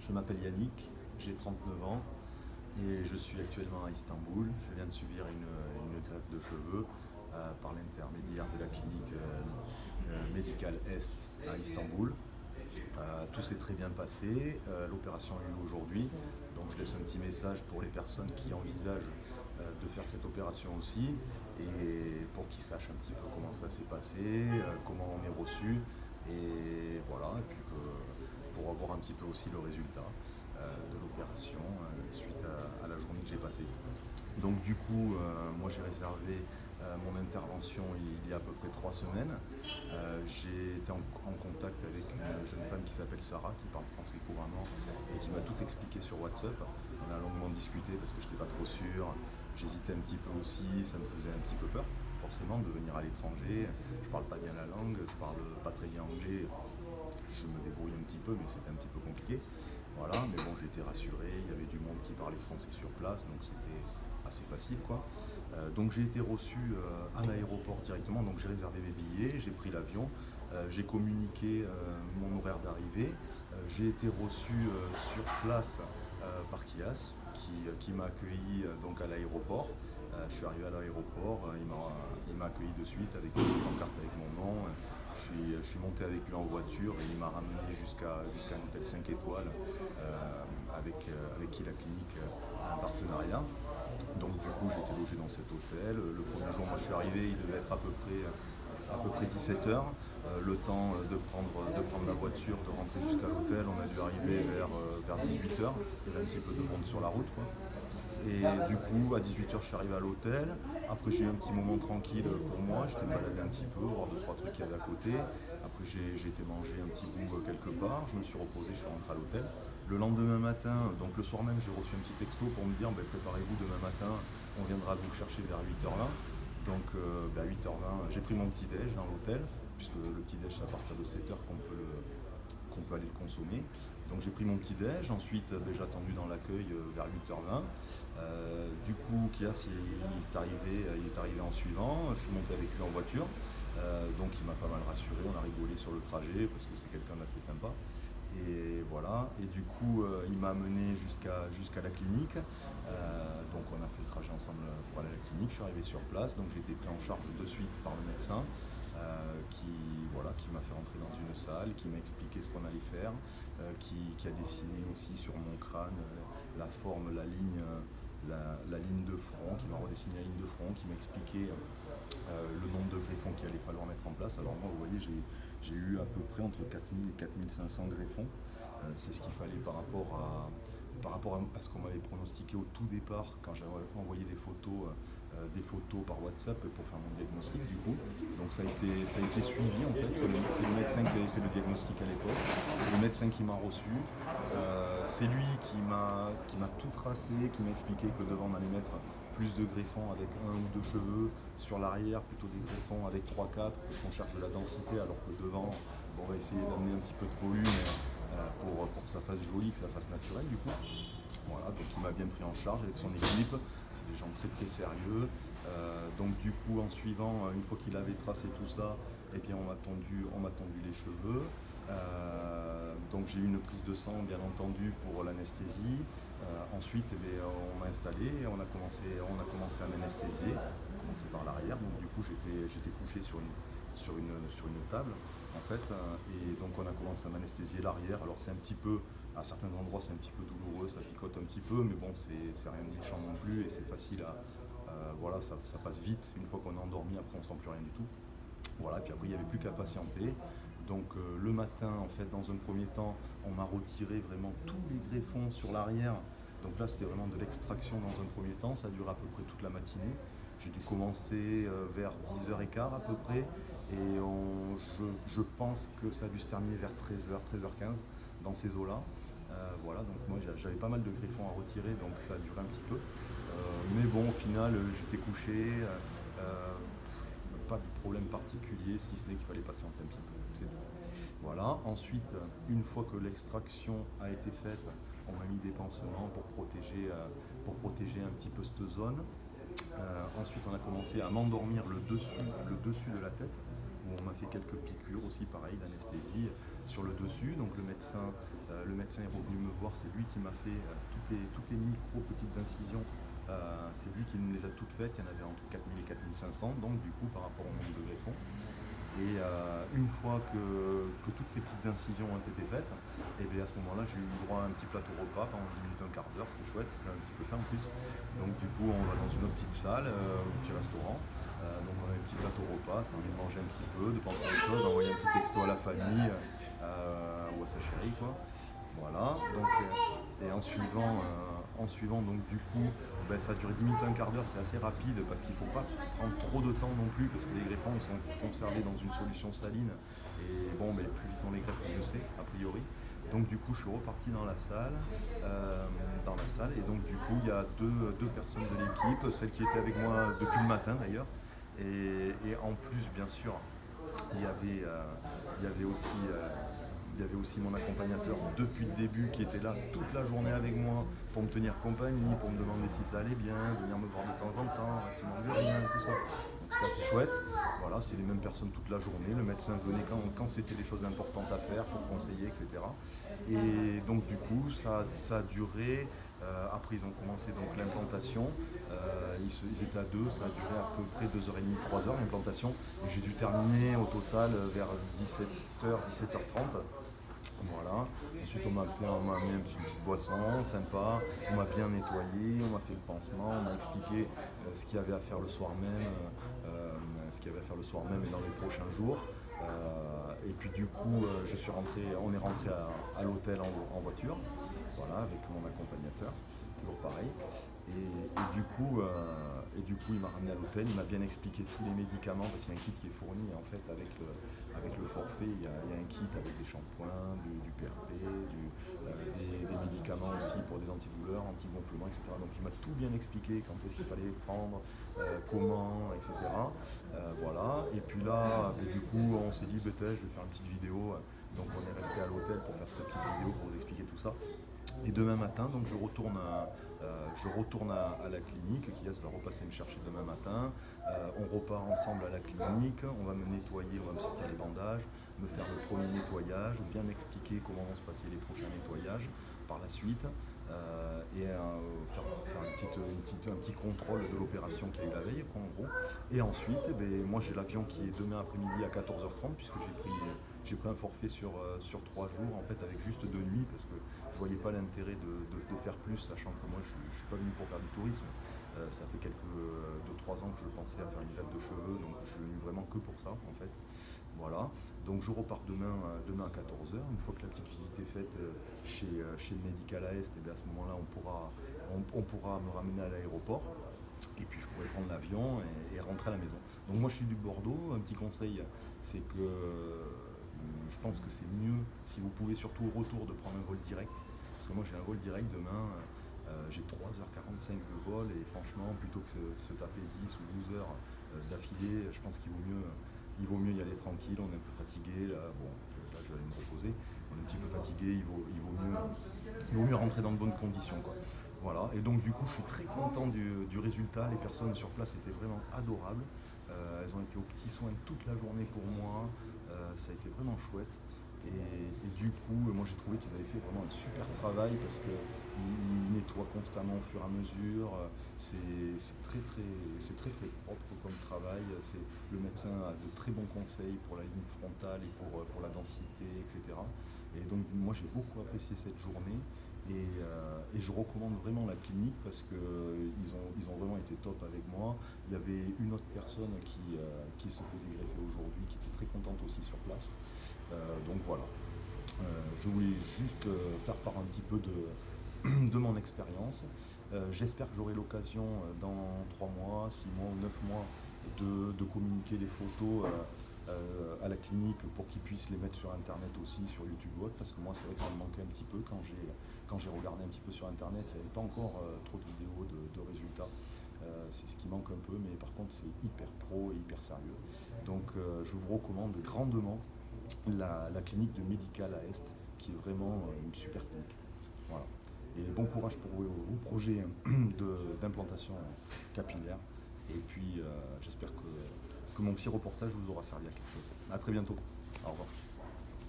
Je m'appelle Yannick, j'ai 39 ans et je suis actuellement à Istanbul. Je viens de subir une greffe de cheveux par l'intermédiaire de la clinique médicale Est à Istanbul. Tout s'est très bien passé, l'opération a eu lieu aujourd'hui, donc je laisse un petit message pour les personnes qui envisagent de faire cette opération aussi, et pour qu'ils sachent un petit peu comment ça s'est passé, comment on est reçu, et voilà, et puis pour avoir un petit peu aussi le résultat de l'opération suite à la journée que j'ai passée. Donc du coup, moi j'ai réservé mon intervention il y a à peu près 3 semaines. J'ai été en contact avec une jeune femme qui s'appelle Sarah, qui parle français couramment et qui m'a tout expliqué sur WhatsApp. On a longuement discuté parce que je n'étais pas trop sûr, j'hésitais un petit peu aussi, ça me faisait un petit peu peur forcément de venir à l'étranger. Je parle pas bien la langue, je parle pas très bien anglais, je me débrouille un petit peu mais c'était un petit peu compliqué. Voilà, mais bon, j'ai été rassuré, il y avait du monde qui parlait français sur place, donc c'était assez facile quoi. Donc j'ai été reçu à l'aéroport directement, donc j'ai réservé mes billets, j'ai pris l'avion, j'ai communiqué mon horaire d'arrivée, j'ai été reçu sur place par Kias qui m'a accueilli donc à l'aéroport. Je suis arrivé à l'aéroport, il m'a accueilli de suite avec une pancarte avec mon nom. Je suis monté avec lui en voiture et il m'a ramené jusqu'à un hôtel 5 étoiles avec qui la clinique a un partenariat. Donc du coup j'ai été logé dans cet hôtel. Le premier jour moi je suis arrivé, il devait être à peu près 17 heures. Le temps de prendre la voiture, de rentrer jusqu'à l'hôtel, on a dû arriver vers 18 heures. Il y avait un petit peu de monde sur la route quoi. Et du coup, à 18 heures, je suis arrivé à l'hôtel. Après, j'ai eu un petit moment tranquille pour moi. J'étais baladé un petit peu, voir deux, trois trucs qu'il y avait à côté. Après, j'ai été manger un petit bout quelque part. Je me suis reposé, je suis rentré à l'hôtel. Le lendemain matin, donc le soir même, j'ai reçu un petit texto pour me dire préparez-vous demain matin, on viendra vous chercher vers 8h20. Donc à 8h20, j'ai pris mon petit déj dans l'hôtel, puisque le petit déj c'est à partir de 7h qu'on peut aller le consommer. Donc j'ai pris mon petit déj, ensuite j'ai attendu dans l'accueil vers 8h20. Du coup, Kias il est arrivé en suivant, je suis monté avec lui en voiture. Donc il m'a pas mal rassuré, on a rigolé sur le trajet parce que c'est quelqu'un d'assez sympa. Et voilà, et du coup il m'a amené jusqu'à la clinique. Donc on a fait le trajet ensemble pour aller à la clinique. Je suis arrivé sur place, donc j'ai été pris en charge de suite par le médecin qui m'a fait rentrer dans une salle, qui m'a expliqué ce qu'on allait faire, qui a dessiné aussi sur mon crâne la forme, la ligne de front, qui m'a redessiné la ligne de front, qui m'a expliqué le nombre de greffons qu'il allait falloir mettre en place. Alors moi, vous voyez, j'ai eu à peu près entre 4000 et 4500 greffons. C'est ce qu'il fallait par rapport à ce qu'on m'avait pronostiqué au tout départ quand j'avais envoyé des photos par WhatsApp pour faire mon diagnostic du coup. Donc ça a été suivi en fait. C'est le médecin qui avait fait le diagnostic à l'époque. C'est le médecin qui m'a reçu. C'est lui qui m'a tout tracé, qui m'a expliqué que devant on allait mettre plus de greffons avec un ou deux cheveux, sur l'arrière plutôt des greffons avec 3-4 parce qu'on cherche de la densité alors que devant on va essayer d'amener un petit peu de volume pour que ça fasse joli, que ça fasse naturel du coup. Voilà, donc il m'a bien pris en charge avec son équipe, c'est des gens très très sérieux. Donc du coup en suivant, une fois qu'il avait tracé tout ça, eh bien on m'a tondu les cheveux. Donc j'ai eu une prise de sang bien entendu pour l'anesthésie. Ensuite on m'a installé et on a commencé à m'anesthésier. On a commencé par l'arrière, donc du coup j'étais couché sur une table en fait, et donc on a commencé à m'anesthésier l'arrière. Alors c'est un petit peu, à certains endroits c'est un petit peu douloureux, ça picote un petit peu, mais bon c'est rien de méchant non plus et c'est facile voilà, ça passe vite. Une fois qu'on est endormi, après on sent plus rien du tout. Voilà, et puis après il n'y avait plus qu'à patienter. Donc le matin, en fait, dans un premier temps, on m'a retiré vraiment tous les greffons sur l'arrière. Donc là, c'était vraiment de l'extraction dans un premier temps. Ça a duré à peu près toute la matinée. J'ai dû commencer vers 10h15 à peu près. Et je pense que ça a dû se terminer vers 13h, 13h15, dans ces eaux-là. Voilà, donc moi j'avais pas mal de greffons à retirer, donc ça a duré un petit peu. Mais bon, au final, j'étais couché. Pas de problème particulier, si ce n'est qu'il fallait patienter un petit peu, c'est tout. Voilà, ensuite, une fois que l'extraction a été faite, on m'a mis des pansements pour protéger un petit peu cette zone. Ensuite, on a commencé à m'endormir le dessus de la tête, où où on m'a fait quelques piqûres aussi, pareil, d'anesthésie sur le dessus. Donc le médecin est revenu me voir, c'est lui qui m'a fait toutes les micro petites incisions. C'est lui qui me les a toutes faites, il y en avait entre 4000 et 4500, donc du coup par rapport au nombre de greffons. Et une fois que toutes ces petites incisions ont été faites, et bien à ce moment-là, j'ai eu droit à un petit plateau repas pendant 10 minutes, un quart d'heure, c'était chouette, j'ai un petit peu faim en plus. Donc du coup, on va dans une autre petite salle, un petit restaurant. Donc on a un petit plateau repas, ça permet de manger un petit peu, de penser à des choses, d'envoyer un petit texto à la famille ou à sa chérie, quoi. Voilà, donc, et en suivant donc du coup, ben, ça a duré 10 minutes, un quart d'heure, c'est assez rapide parce qu'il ne faut pas prendre trop de temps non plus parce que les greffons ils sont conservés dans une solution saline et bon, mais plus vite on les greffe, mieux c'est, a priori. Donc du coup je suis reparti dans la salle, et donc du coup il y a deux personnes de l'équipe, celle qui était avec moi depuis le matin d'ailleurs, et en plus bien sûr il y avait aussi il y avait aussi mon accompagnateur depuis le début qui était là toute la journée avec moi pour me tenir compagnie, pour me demander si ça allait bien, venir me voir de temps en temps, tu m'en veux rien, tout ça. Donc ça c'est chouette. Voilà, c'était les mêmes personnes toute la journée. Le médecin venait quand c'était des choses importantes à faire pour conseiller, etc. Et donc du coup ça a duré. Après ils ont commencé donc l'implantation. Ils étaient à deux, ça a duré à peu près 2h30, 3h l'implantation. Et j'ai dû terminer au total vers 17h, 17h30. Voilà. Ensuite, on m'a amené une petite boisson sympa, on m'a bien nettoyé, on m'a fait le pansement, on m'a expliqué ce qu'il y avait à faire le soir même, et dans les prochains jours. Et puis du coup, on est rentré à l'hôtel en voiture, voilà, avec mon accompagnateur, toujours pareil. Et du coup, il m'a ramené à l'hôtel, il m'a bien expliqué tous les médicaments, parce qu'il y a un kit qui est fourni en fait avec le forfait, il y a un kit avec des shampoings, du PRP, des médicaments aussi pour des antidouleurs, anti-gonflement, etc. Donc il m'a tout bien expliqué, quand est-ce qu'il fallait les prendre, comment, etc. Voilà. Et puis là, du coup, on s'est dit, peut-être, je vais faire une petite vidéo. Donc on est resté à l'hôtel pour faire cette petite vidéo pour vous expliquer tout ça. Et demain matin, donc je retourne à la clinique. Kias va repasser me chercher demain matin. On repart ensemble à la clinique. On va me nettoyer, on va me sortir les bandages, me faire le premier nettoyage, bien m'expliquer comment vont se passer les prochains nettoyages par la suite. Faire un petit contrôle de l'opération qu'il y a eu la veille, quoi, en gros. Et ensuite, moi j'ai l'avion qui est demain après-midi à 14h30 puisque j'ai pris un forfait sur 3 jours en fait avec juste 2 nuits parce que je voyais pas l'intérêt de faire plus, sachant que moi je suis pas venu pour faire du tourisme. Ça fait 2-3 ans que je pensais à faire une greffe de cheveux, donc je suis venu vraiment que pour ça en fait. Voilà, donc je repars demain à 14h. Une fois que la petite visite est faite chez le Medical à Est, et bien à ce moment-là on pourra me ramener à l'aéroport. Et puis je pourrais prendre l'avion et rentrer à la maison. Donc moi je suis du Bordeaux. Un petit conseil, c'est que je pense que c'est mieux si vous pouvez surtout au retour de prendre un vol direct. Parce que moi j'ai un vol direct demain. J'ai 3h45 de vol et franchement plutôt que se taper 10 ou 12 heures d'affilée, je pense qu'il vaut mieux y aller tranquille. On est un peu fatigué là, bon là je vais aller me reposer, on est un petit peu fatigué, il vaut mieux rentrer dans de bonnes conditions, quoi. Voilà, et donc du coup je suis très content du résultat. Les personnes sur place étaient vraiment adorables. Elles ont été aux petits soins toute la journée pour moi. Ça a été vraiment chouette. Et du coup, moi j'ai trouvé qu'ils avaient fait vraiment un super travail parce qu'ils nettoient constamment au fur et à mesure. C'est très propre comme travail. Le médecin a de très bons conseils pour la ligne frontale et pour la densité, etc. Et donc moi j'ai beaucoup apprécié cette journée. Et je recommande vraiment la clinique parce qu'ils ont vraiment été top avec moi. Il y avait une autre personne qui se faisait greffer aujourd'hui, qui était très contente aussi sur place. Donc voilà, je voulais juste faire part un petit peu de mon expérience. J'espère que j'aurai l'occasion dans 3 mois, 6 mois ou 9 mois de communiquer les photos à la clinique pour qu'ils puissent les mettre sur internet aussi, sur YouTube ou autre, parce que moi c'est vrai que ça me manquait un petit peu quand j'ai regardé un petit peu sur internet, il n'y avait pas encore trop de vidéos de résultats. C'est ce qui manque un peu, mais par contre c'est hyper pro et hyper sérieux. Donc je vous recommande grandement la clinique de Medical à Est, qui est vraiment une super clinique. Voilà. Et bon courage pour vos projets d'implantation capillaire. Et puis j'espère que mon petit reportage vous aura servi à quelque chose. À très bientôt. Au revoir.